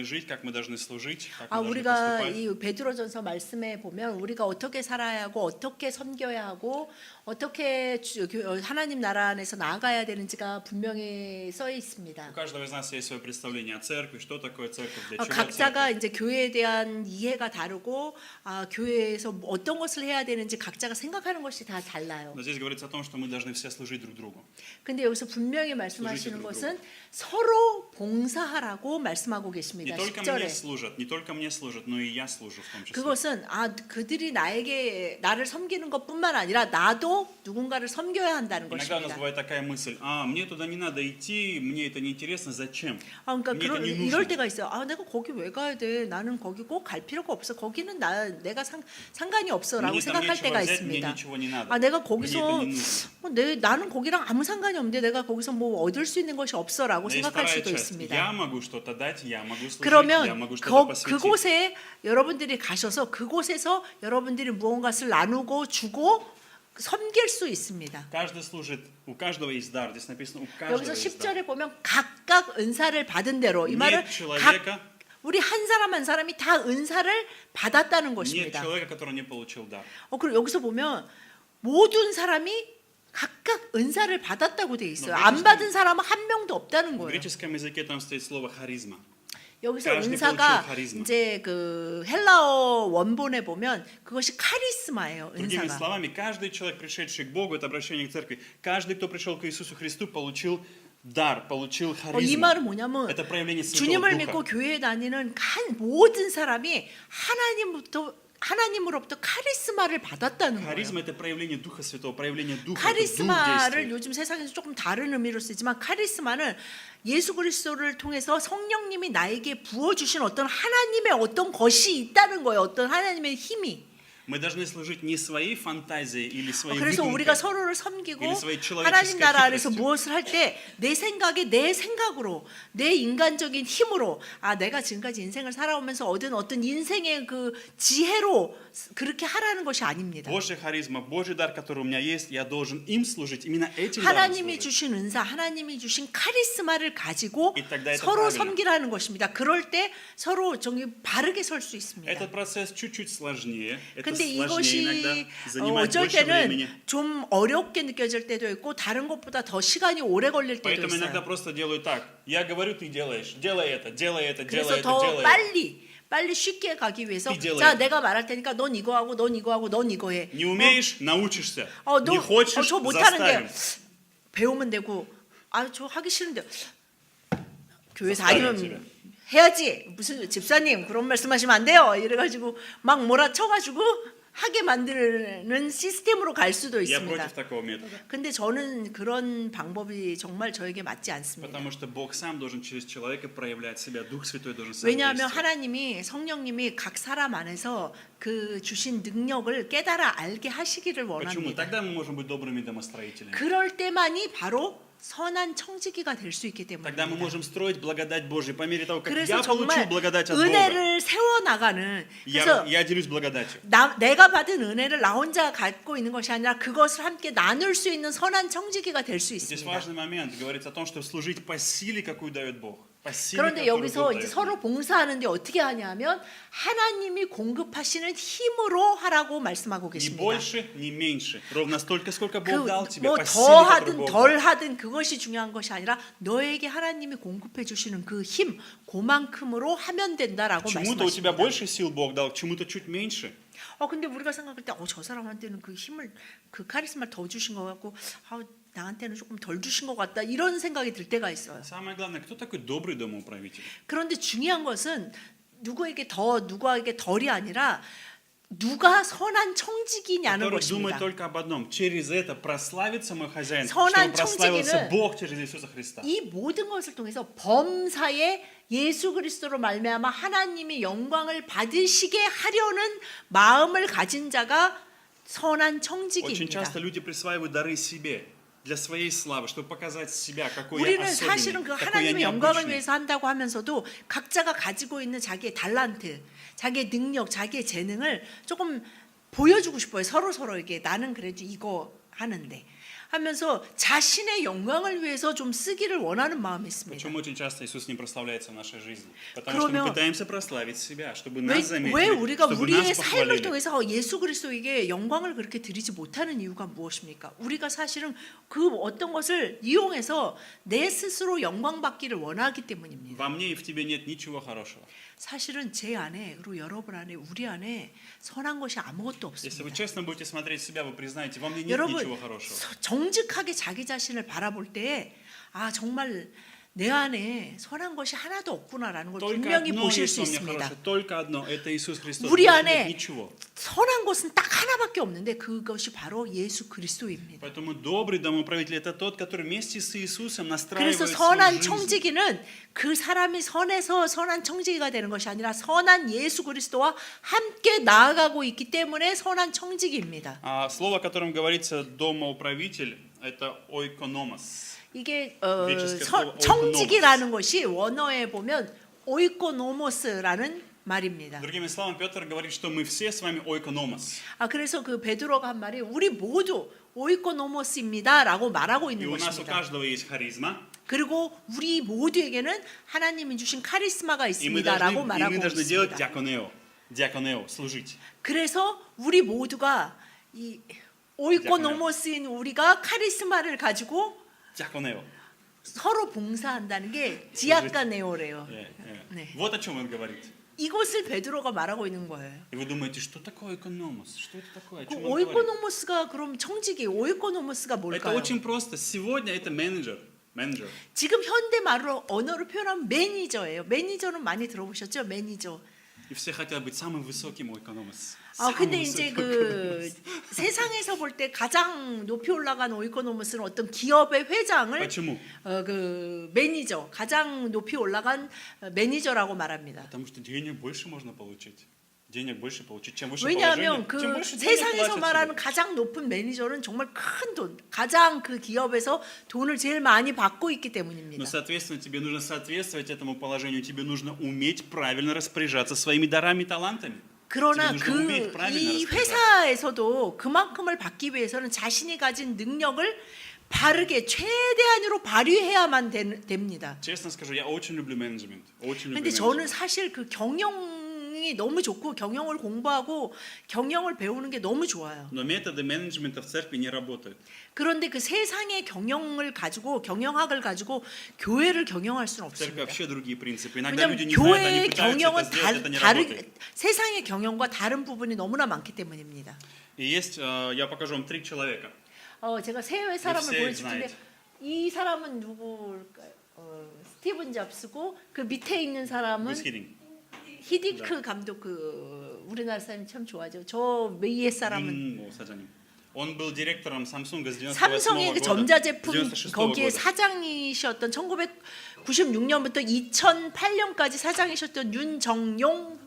должны жить, как мы должны служить, как 아, мы должны 우리가 поступать. 이 베드로전서 말씀에 보면 우리가 어떻게 살아야 하고 어떻게 섬겨야 하고 어떻게 하나님 나라 안에서 나아가야 되는지가 분명히 써 У 있습니다. каждого из нас есть свое представление о церкви, что такое церковь, для чего 각자가 церковь. 이제 교회에 대한 이해가 다르고 교회에서 어떤 것을 해야 되는지 각자가 생각하는 것이 다 달라요. Но здесь говорится о том, что мы должны все служить друг другу. 근데 여기서 분명히 말씀하시는 друг 것은 서로 봉사하라고 말씀하고 Не 계십니다. только 10절에. не только мне служат, но и я служу в том числе. 그것은 그들이 나를 섬기는 것뿐만 아니라 나도 누군가를 섬겨야 한다는 Иногда у нас 것입니다. бывает такая мысль: мне туда не надо идти, мне это не интересно, зачем? 그러니까 Мне это не 이럴 нужно. 때가 있어요. 내가 거기 왜 가야 돼? 나는 거기 꼭 갈 필요가 없어. 거기는 내가 상관이 없어라고 Мне там 생각할 нечего 때가 взять, мне 있습니다. ничего не надо. 내가 Мне 거기서 это не нужно. 나는 거기랑 아무 상관이 없는데 내가 거기서 뭐 얻을 수 있는 것이 없어라고 Но есть 생각할 вторая 수도 часть. 있습니다. Я могу что-то дать, я могу служить, я 그러면 могу что-то посвятить. 그곳에 여러분들이 가셔서 그곳에서 여러분들이 무언가를 나누고 주고 섬길 수 있습니다. Каждый служит, у каждого есть дар. Здесь написано, у каждого 여기서 есть дар. 10절에 보면 각각 은사를 받은 대로 이 말은 Нет человека, 우리 한 사람 한 사람이 다 은사를 받았다는 нет 것입니다. человека, который не получил дар. 그리고 여기서 보면 모든 사람이 각각 은사를 받았다고 돼 있어요. 안 받은 사람은 한 명도 없다는 В 거예요. греческом языке там стоит слово харизма. 여기서 каждый 은사가 получил харизма. 이제 그 헬라어 원본에 보면 그것이 카리스마예요. Другими 은사가. словами, каждый человек, пришедший к Богу, это обращение к церкви, каждый, кто пришел к Иисусу Христу, получил дар, получил 이 харизму. 말은 뭐냐면 Это проявление 주님을 Святого 믿고 Духа. 교회에 다니는 모든 사람이 하나님으로부터 카리스마를 받았다는 거예요. Харизма – это проявление Духа Святого, проявление Духа. это Дух 카리스마를 действует. 요즘 세상에서 조금 다른 의미로 쓰지만 카리스마는 예수 그리스도를 통해서 성령님이 나에게 부어주신 어떤 하나님의 어떤 것이 있다는 거예요. 어떤 하나님의 힘이. Мы должны служить не своей фантазией или своей 그래서 выдумкой. 우리가 서로를 섬기고 или своей 하나님 человеческой 나라 안에서 хитростью. 무엇을 할 때 내 생각에 내 생각으로 내 인간적인 힘으로 내가 지금까지 인생을 살아오면서 얻은 어떤 인생의 그 지혜로 그렇게 하라는 것이 아닙니다. Божья харизма, Божий дар, который у меня есть, я должен им служить, именно этим даром 하나님이 служить. 주신 은사, 하나님이 주신 카리스마를 가지고 И тогда это 서로 правильно. 섬기라는 것입니다. 그럴 때 서로 바르게 설 수 있습니다. Этот процесс чуть-чуть сложнее. Это 근데 сложнее 이것이 иногда, занимает 어쩔 больше времени. 때는 좀 어렵게 느껴질 때도 있고 다른 것보다 더 시간이 오래 걸릴 때도 Поэтому иногда 있어요. просто делаю так. Я говорю, ты делаешь. Делай это, делай это, 그래서 делай это, 더 делай это. 빨리 쉽게 가기 위해서 띠 자 내가 말할 테니까 넌 이거 하고 넌 이거 하고 넌 이거 해. Не умеешь, научишься. 너 Не хочешь, 저 못하는데 заставим. 배우면 되고 저 하기 싫은데 교회에서 заставим 아니면 тебя. 해야지 무슨 집사님 그런 말씀하시면 안 돼요 이래가지고 막 몰아쳐가지고 하게 만드는 시스템으로 갈 수도 Я 있습니다. против такого метода. 근데 저는 그런 방법이 정말 저에게 맞지 않습니다. Потому что Бог сам должен через человека проявлять себя. Дух Святой должен сам 왜냐하면 действовать. 하나님이 성령님이 각 사람 안에서 그 주신 능력을 깨달아 알게 하시기를 Почему? 원합니다. Тогда мы можем быть добрыми домостроителями. 그럴 때만이 바로 선한 청지기가 될 수 있기 Тогда мы 때문입니다. можем строить благодать Божию. По мере того, как 그래서 я получил 정말 благодать от Бога, 은혜를 세워나가는 그래서 я делюсь благодатью. 내가 받은 은혜를 나 혼자 갖고 있는 것이 아니라 그것을 함께 나눌 수 있는 선한 청지기가 될 수 Здесь 있습니다. важный момент. Говорится о том, что служить по силе, какую дает Бог. По силе, 그런데 которую 여기서 Бог 이제 дает. 서로 봉사하는데 어떻게 하냐면 하나님이 공급하시는 힘으로 하라고 말씀하고 Ни 계십니다. больше, ни меньше. Ровно столько, сколько Бог дал тебе. 뭐 По силе, 더 которую 하든 Бог 덜 дал. 하든 그것이 중요한 것이 아니라 너에게 하나님이 공급해 주시는 그 힘, 그만큼으로 하면 된다라고 Чему-то у тебя 말씀하십니다. больше сил Бог дал, к чему-то чуть меньше. 근데 우리가 생각할 때 저 사람한테는 그 힘을 그 카리스마를 더 주신 것 같고 나한테는 조금 덜 주신 것 같다 이런 생각이 들 때가 있어요. Самое главное, кто такой добрый домоуправитель? 그런데 중요한 것은 누구에게 덜이 아니라 누가 선한 청지기냐는 Который думает 것입니다. только об одном. Через это прославится мой хозяин, 선한 чтобы прославился 청지기는 Бог через Иисуса Христа. 이 모든 것을 통해서 범사에 예수 그리스도로 말미암아 하나님의 영광을 받으시게 하려는 마음을 가진 자가 선한 Очень 청지기입니다. часто люди присваивают дары себе для своей славы, чтобы показать себя, какой я 우리는 사실은 особенный, 그 какой я 하나님의 영광을 необычный. 위해서 한다고 하면서도 각자가 가지고 있는 자기의 달란트, 자기의 능력, 자기의 재능을 조금 보여주고 싶어요. 서로에게 나는 그래도 이거 하는데 하면서 자신의 영광을 위해서 좀 쓰기를 원하는 마음이 있습니다. Почему очень часто Иисус не прославляется в нашей жизни? Потому что мы 그러면 пытаемся прославить себя, чтобы 왜, нас 왜 заметили, 우리가 чтобы 우리의 нас 삶을 похвалили. 통해서 예수 그리스도에게 영광을 그렇게 드리지 못하는 이유가 무엇입니까? 우리가 사실은 그 어떤 것을 이용해서 내 스스로 영광 받기를 원하기 때문입니다. Во мне и в тебе нет ничего хорошего. 사실은 제 안에 그리고 여러분 안에 우리 안에 선한 것이 아무것도 Если вы 없습니다. честно будете смотреть себя, вы признаете, во мне нет 여러분 ничего хорошего. 정직하게 자기 자신을 바라볼 때 아 정말 내 안에 선한 것이 하나도 없구나라는 걸 Только 분명히 одно 보실 есть 수 во мне 있습니다. хорошее, только одно, это Иисус Христос. 우리 Больше 안에 нет ничего. 선한 것은 딱 하나밖에 없는데 그것이 바로 예수 그리스도입니다. Поэтому добрый домоправитель это тот, который вместе с Иисусом 그래서 настраивает свою 선한 жизнь. 청지기는 그 사람이 선해서 선한 청지기가 되는 것이 아니라 선한 예수 그리스도와 함께 나아가고 있기 때문에 선한 청지기입니다. А слово, о котором говорится домоуправитель, это oikonomos. 이게 греческое слово 청지기라는 것이 원어에 보면 오이코노모스라는 말입니다. Другими словами, Петр говорит, что мы все с вами oikonomos. 아 그래서 그 베드로가 한 말이 우리 모두 오이코노모스입니다라고 말하고 И 있는 у нас у 것입니다. каждого есть харизма, 그리고 우리 모두에게는 하나님이 주신 카리스마가 и мы 있습니다라고 말하고 должны делать 있습니다. диаконео, служить. 그래서 우리 모두가 이 오이코노모스인 우리가 카리스마를 가지고 Диаконео. 서로 봉사한다는 게 디아카네오래요. 네. Вот о чем он говорит. 이것을 베드로가 말하고 있는 거예요. И вы думаете, что такое oikonomos? Что это такое? О 그 чем он говорит? 오이코노모스가 그럼 청지기 오이코노모스가 Это 뭘까요? очень просто. Сегодня это менеджер. 지금 현대 말로 언어로 표현하면 매니저예요. 매니저는 많이 들어보셨죠? 매니저. И все хотят быть самым высоким oikonomos. 아 Самым 근데 이제 высоким 그 oikonomos. 세상에서 볼 때 가장 높이 올라간 오이코노모스는 어떤 기업의 회장을 Почему? 그 매니저 가장 높이 올라간 매니저라고 말합니다. Потому что денег больше можно получить. Денег больше получить. Чем выше 왜냐하면 положение, 그 чем больше денег 세상에서 платят 말하는 тебе. 가장 높은 매니저는 정말 큰 돈, 가장 그 기업에서 돈을 제일 많이 받고 있기 Но, 때문입니다. соответственно, тебе нужно соответствовать этому положению. Тебе нужно уметь правильно распоряжаться своими дарами и талантами. 그러나 тебе нужно уметь правильно 이 распоряжаться. 회사에서도 그만큼을 받기 위해서는 자신이 가진 능력을 바르게 최대한으로 발휘해야만 됩니다. Честно скажу, я очень люблю менеджмент. Очень люблю 근데 저는 менеджмент. 사실 그 경영이 너무 좋고 경영을 공부하고 경영을 배우는 게 너무 좋아요. Но методы менеджмента в церкви не работают. 그런데 그 세상의 경영을 가지고 경영학을 가지고 교회를 경영할 수는 В церкви 없습니다. вообще другие принципы. Иногда 왜냐하면 люди не знают, они 교회의 пытаются это 경영은 сделать, это не 다른 работает. 세상의 경영과 다른 부분이 너무나 많기 때문입니다. И есть, я покажу вам 3 человека. 제가 세 사람을 네, 보여줄 텐데 знаете. 이 사람은 누구일까요? 스티븐 잡스고 그 밑에 있는 사람은 Брюс Хиддинг. 히딩크 감독 그 우리나라 사람이 참 좋아하죠. 저 위에 사람은 Дин Саджанин. Он был директором Samsung с 98 삼성의 그 года. 전자제품 96 거기에 года. 사장이셨던 1996년부터 2008년까지 사장이셨던 윤정용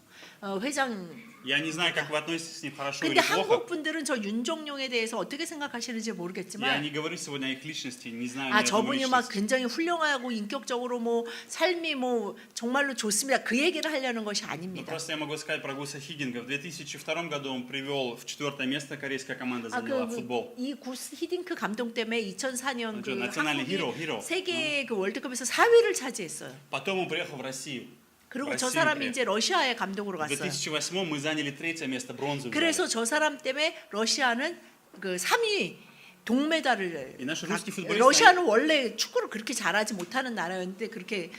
회장. Я не знаю, как вы относитесь с ним, хорошо 근데 или плохо. 한국 분들은 저 윤정용에 대해서 어떻게 생각하시는지 Я 모르겠지만 не говорю сегодня о их личности, не знаю 아 ни одного 저분이 막 личности. 굉장히 훌륭하고 인격적으로 뭐 삶이 뭐 정말로 좋습니다. 그 얘기를 하려는 것이 Ну, 아닙니다. просто я могу сказать про Гуса Хиддинга. В 2002 году он привел в 4 место корейская команда заняла в футбол. 이 구스 히딩크 감독 때문에 2004년 그 나циональный 한국이 hero. 세계 그 월드컵에서 4위를 차지했어요. Потом он приехал в Россию. 그리고 в 저 Россию 사람이 приехал. 이제 러시아의 감독으로 В 갔어요. 2008 мы заняли 3 место, бронзу взяли. 그래서 저 사람 때문에 러시아는 그 3위 동메달을 이 나시 루스키 futbolist 러시아는 원래 축구를 그렇게 잘하지 못하는 나라였는데 그렇게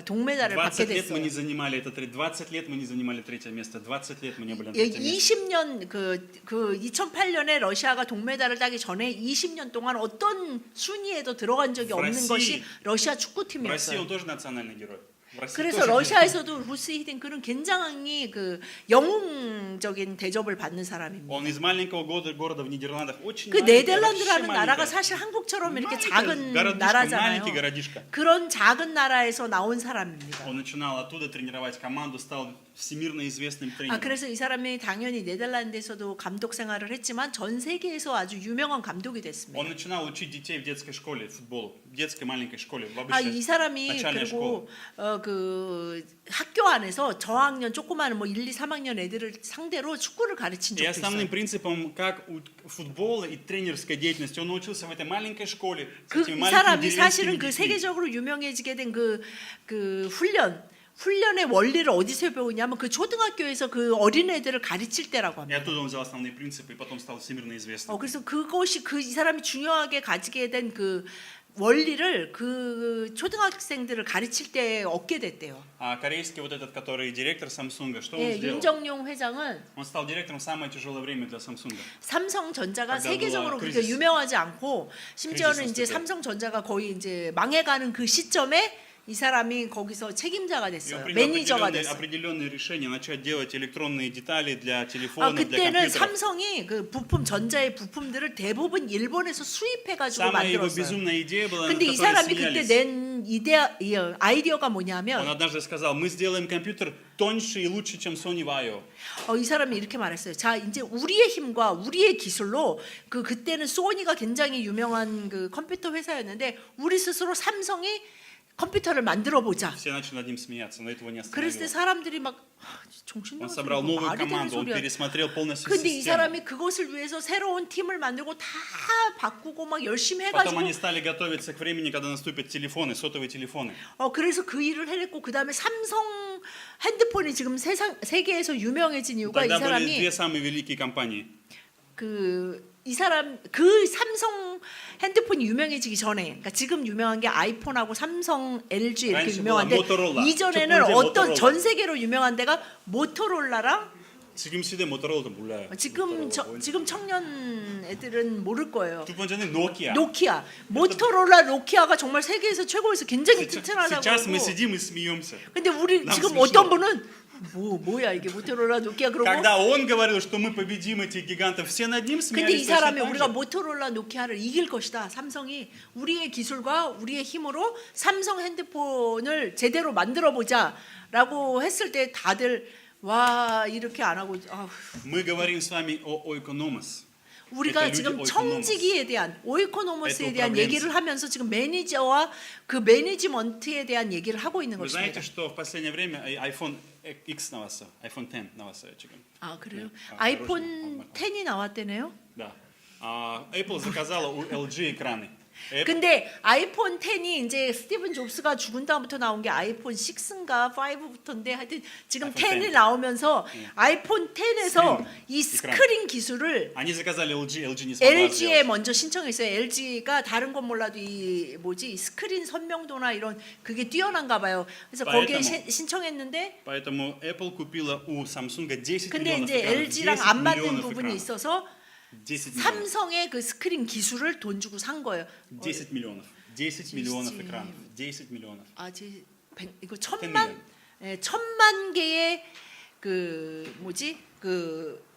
동메달을 받게 20 лет мы 됐어요. не занимали это 20 лет мы не занимали 3 место, 20 лет мы не были на 예, 3 месте. 20년 그 2008년에 러시아가 동메달을 따기 전에 20년 동안 어떤 순위에도 들어간 적이 없는 브라질. 것이 러시아 В России 축구팀이었어요. он тоже национальный герой. В России 그래서 тоже 러시아에서도 루스 히딩크는 굉장히 그 영웅적인 대접을 받는 사람입니다. Он из маленького города в Нидерландах, очень 그 маленькая, 네덜란드라는 вообще 나라가 маленькая. 사실 한국처럼 이렇게 Маленькая, 작은 городишко, 나라잖아요. маленький городишко. 그런 작은 나라에서 나온 사람입니다. Он начинал оттуда тренировать команду, стал всемирно известным 아, тренером. 그래서 이 사람이 당연히 네덜란드에서도 감독 생활을 했지만 전 세계에서 아주 유명한 감독이 됐습니다. Он начинал учить детей в детской школе футболу, в детской маленькой школе, в 아, 이 обычной 사람이 начальной школе. 그리고 그 학교 안에서 저학년 조그마한 뭐 1, 2, 3학년 애들을 상대로 축구를 가르친 И 적도 основным 있어요. принципом как футбола и тренерской деятельности он научился в этой маленькой школе с 그 этими 이 маленькими 사람이 деревенскими 사실은 그 детьми. 세계적으로 유명해지게 된 그 훈련의 원리를 어디서 배우냐면 그 초등학교에서 그 어린애들을 가르칠 때라고 И 합니다. оттуда он взял основные принципы и потом стал всемирно известным. 그래서 그것이 이 사람이 중요하게 가지게 된 그 원리를 그 초등학생들을 가르칠 때 얻게 됐대요. А корейский вот этот, который директор Samsung, что он 예, сделал? 윤정용 회장은 Он стал директором в самое тяжелое время для Samsung. 삼성전자가 когда 세계적으로 была 그렇게 кризис. 유명하지 않고 심지어는 кризис 이제 наступил. 삼성전자가 거의 이제 망해가는 그 시점에 이 사람이 거기서 책임자가 И он 됐어요. принял 매니저가 됐어요. определенные решения начать делать электронные детали для 아, телефонов, для 그때는 компьютеров. 삼성이 그 부품 전자의 부품들을 대부분 일본에서 수입해가지고 Самая его 만들었어요. безумная идея была, 근데 이 которые 사람이 그때 смеялись. 낸 아이디어가 Он 뭐냐면 однажды сказал, мы сделаем компьютер тоньше и лучше, чем Sony Vaio. 이 사람이 이렇게 말했어요. 자, 이제 우리의 힘과 우리의 기술로 그때는 소니가 굉장히 유명한 그 컴퓨터 회사였는데 우리 스스로 삼성이 컴퓨터를 만들어 보자. Все начали над ним смеяться, но этого не 그랬을 때 остановило. 사람들이 막 정신 Он 나간 собрал 소리 новую 말이 되는 команду, он 소리야. пересмотрел полностью 근데 이 систему. 사람이 그것을 위해서 새로운 팀을 만들고 다 바꾸고 막 열심히 Потом 해가지고 они стали готовиться к времени, когда наступят телефоны, сотовые телефоны. 그래서 그 일을 해냈고 그 다음에 삼성 핸드폰이 지금 세계에서 유명해진 이유가 이 Тогда были 사람이 две самые великие компании. 이 사람 그 삼성 핸드폰이 유명해지기 전에, 그러니까 지금 유명한 게 아이폰하고 삼성, LG 이렇게 раньше 유명한데 была Motorola. 이전에는 첫 번째 어떤 Motorola. 전 세계로 유명한 데가 모토로라랑 지금 시대 모토로라도 몰라요. 지금 지금 청년 애들은 모를 거예요. 두 번째는 노키아. 노키아, 모토로라, 노키아가 정말 세계에서 최고에서 굉장히 Сейчас 튼튼하다고 мы 하고. сидим и смеемся. 근데 우리 남 지금 смешно. 어떤 분은 뭐야 이게 모토로라, 노키아 그러고. Когда он говорил, что мы победим этих гигантов, все над ним 근데 이 смеялись точно 사람이 так 우리가 же. 모토로라, 노키아를 이길 것이다. 삼성이 우리의 기술과 우리의 힘으로 삼성 핸드폰을 제대로 만들어 보자라고 했을 때 다들 와 이렇게 안 하고 Мы говорим с вами о Oikonomos. 우리가 Это 지금 люди 청지기에 대한 오이코노머스에 Это 대한 управленцы. 얘기를 하면서 지금 매니저와 그 매니지먼트에 대한 얘기를 하고 있는 Вы знаете, 것입니다. что в последнее время iPhone X 나왔어, iPhone X 나왔어요 지금. 아 그래요? 아, 아이폰 хороший. 10이 나왔대네요. Да. Apple заказала у LG экраны. 근데 아이폰 10이 이제 스티븐 잡스가 죽은 다음부터 나온 게 아이폰 6인가 5부터인데 하여튼 지금 아이폰 10이 10. 나오면서 아이폰 10에서 스크린, 이 에크란. 스크린 기술을 Они заказали LG не смогла LG에 сделать. 먼저 신청했어요. LG가 다른 건 몰라도 이 이 스크린 선명도나 이런 그게 뛰어난가 봐요. 그래서 거기에 поэтому- 신청했는데 Поэтому Apple купила у Samsung 10 근데 миллионов 이제 экранов. LG랑 10 안 맞는 миллионов 부분이 экранов. 있어서 10 миллионов. 삼성의 그 스크린 기술을 돈 주고 산 거예요. 10 миллионов. 10 миллионов экранов. 10 миллионов. 이거 10 천만 개의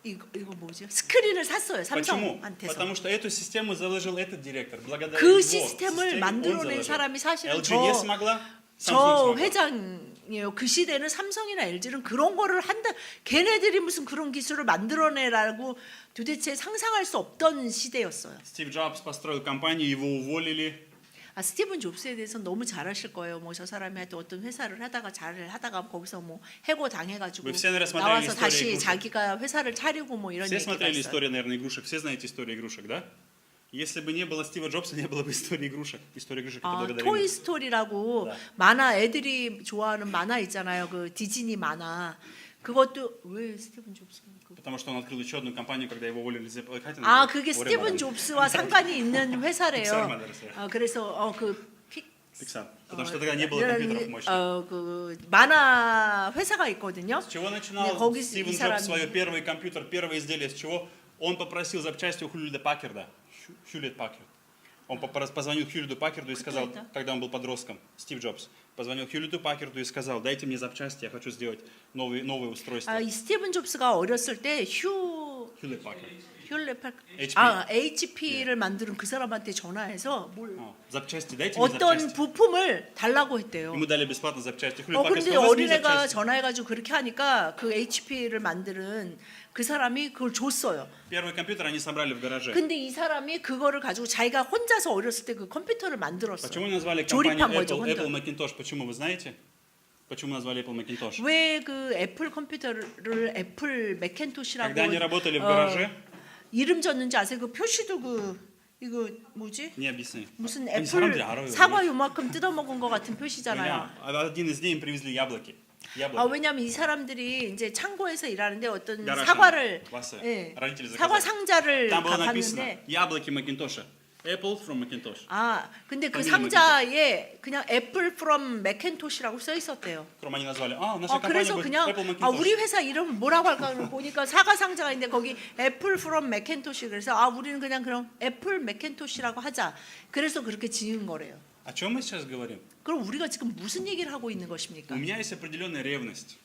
이거 뭐지? 스크린을 샀어요. Почему? 삼성한테서. Потому что эту систему заложил этот директор. Благодаря 그 его 시스템을 системе он 만들어낸 заложил. 사람이 사실은 LG не смогла, 저 Samsung смогла. 회장이에요. 그 시대는 삼성이나 LG는 그런 거를 한다. 걔네들이 무슨 그런 기술을 만들어내라고 도대체 상상할 수 없던 시대였어요. Стив Джобс построил компанию, его уволили. 스티븐 잡스에 대해서 너무 잘 아실 거예요. 뭐 저 사람이 하여튼 어떤 회사를 하다가 잘 하다가 거기서 뭐 해고 당해가지고 Вы все, наверное, смотрели 나와서 историю 다시 игрушек. 자기가 회사를 차리고 뭐 이런 Все 얘기가 смотрели 있어요. историю, наверное, игрушек. Все знаете историю игрушек, да? Если бы не было Стива Джобса, не было бы истории игрушек. История игрушек это благодаря ему. 토이 스토리라고 네. 만화 애들이 좋아하는 만화 있잖아요. 그 디즈니 만화. 그것도 왜 스티븐 잡스? Потому что он открыл еще одну компанию, когда его уволили из Apple. 그게 스티븐 잡스와 상관이 있는 픽사를 회사래요. 만들었어요. 그래서 Pixar. Потому что тогда не было компьютеров мощных. 그 만화 회사가 있거든요. С чего 네, начинал 거기 Стивен 이 Джобс 사람이- свой первый компьютер, первое изделие, с чего он попросил запчасти у Хьюлита Паккарда. Хьюлит Паккард. Он позвонил Хьюлиту Паккарду и сказал, это? когда он был подростком, Стив Джобс, позвонил Хьюлиту Паккарду и сказал, дайте мне запчасти, я хочу сделать новое устройство. 이 스티븐 잡스가 어렸을 때 Хьюлит Паккард. 힐레팍 HP. HP를 만드는 그 사람한테 전화해서 뭘 Запчасти дайте мне 어떤 запчасти. 부품을 달라고 했대요. Ему дали бесплатно запчасти. Хюллет Паккард 근데 сказал, возьми 어린애가 запчасти. 전화해가지고 그렇게 하니까 그 HP를 만드는 그 사람이 그걸 줬어요. Первый компьютер они собрали в гараже. 근데 이 사람이 그거를 가지고 자기가 혼자서 어렸을 때 그 컴퓨터를 만들었어요. Почему назвали 조립한 компанию 거죠, Apple 혼자. Macintosh? Почему вы знаете? Почему назвали Apple Macintosh? 왜 그 애플 컴퓨터를 애플 맥킨토시라고 Когда они работали в гараже, 이름 졌는지 아세요? 그 표시도 이거 뭐지? не объясни. 무슨 아니, 애플 사람들이 알아요. 사과 요만큼 뜯어먹은 것 같은 표시잖아요. Меня, один из дней им привезли яблоки. 왜냐면 이 사람들이 이제 창고에서 일하는데 어떤 гараж 사과를 왔어요. 예, родители 사과 заказали. 상자를 Там было написано 갔는데 яблоки Macintosh. Apple from Macintosh. 근데 그 Фамилия 상자에 그냥 애플 from 맥킨토시라고 써 있었대요. 그럼 они назвали, наша компания 그래서 будет 그냥 Apple Macintosh. 우리 회사 이름 뭐라고 할까 보니까 사과 상자가 있는데 거기 애플 from 맥킨토시 그래서 우리는 그냥 그럼 애플 맥킨토시라고 하자. 그래서 그렇게 지은 거래요. О чем мы сейчас говорим? 그럼 우리가 지금 무슨 얘기를 하고 있는 У 것입니까? меня есть определенная ревность.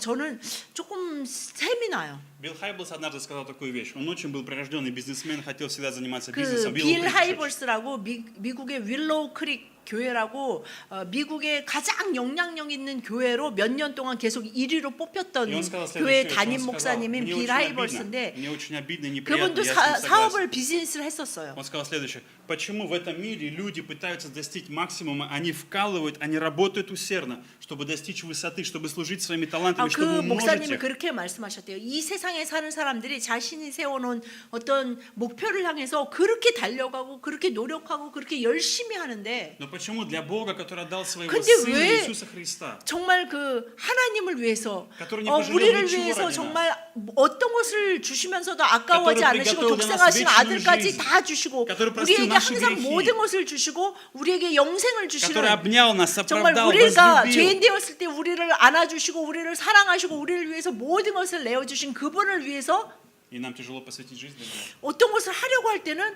저는 조금 셈이 나요. Билл Хайблс однажды сказал такую вещь. Он очень был прирожденный бизнесмен, хотел всегда заниматься 그 бизнесом. 빌 하이벌스라고 미국의 윌로우 크릭 교회라고 미국의 가장 영향력 있는 교회로 몇 년 동안 계속 1위로 뽑혔던 И он сказал 교회 следующее, что 담임 он сказал, 목사님인 мне 빌 하이벌스인데 мне очень обидно и неприятно, 그분도 я с ним согласен. 사업을 비즈니스를 했었어요. Он сказал следующее. Почему в этом мире люди пытаются достичь максимума, они вкалывают, они работают усердно, чтобы достичь высоты, чтобы служить своими талантами, 그 чтобы умножить 목사님이 их. 그렇게 말씀하셨대요. 이 세상에 사는 사람들이 자신이 세워놓은 어떤 목표를 향해서 그렇게 달려가고 그렇게 노력하고 그렇게 열심히 하는데 Но почему для Бога, который отдал своего 근데 Сына 왜 Иисуса Христа, 정말 그 하나님을 위해서 который не пожалел 우리를 ничего 위해서 ради 정말 어떤 것을 주시면서도 아까워하지 который 않으시고 приготовил для нас 독생하신 вечную 아들까지 жизнь, 다 주시고 который простил 우리에게 наши 항상 грехи, 모든 것을 주시고 우리에게 영생을 주시는 который обнял нас, 정말 оправдал, 우리가 возлюбил. 죄인 되었을 때 우리를 안아주시고 우리를 사랑하시고 우리를 위해서 모든 것을 내어주신 그분을 위해서 И нам тяжело посвятить жизнь для Него. 어떤 것을 하려고 할 때는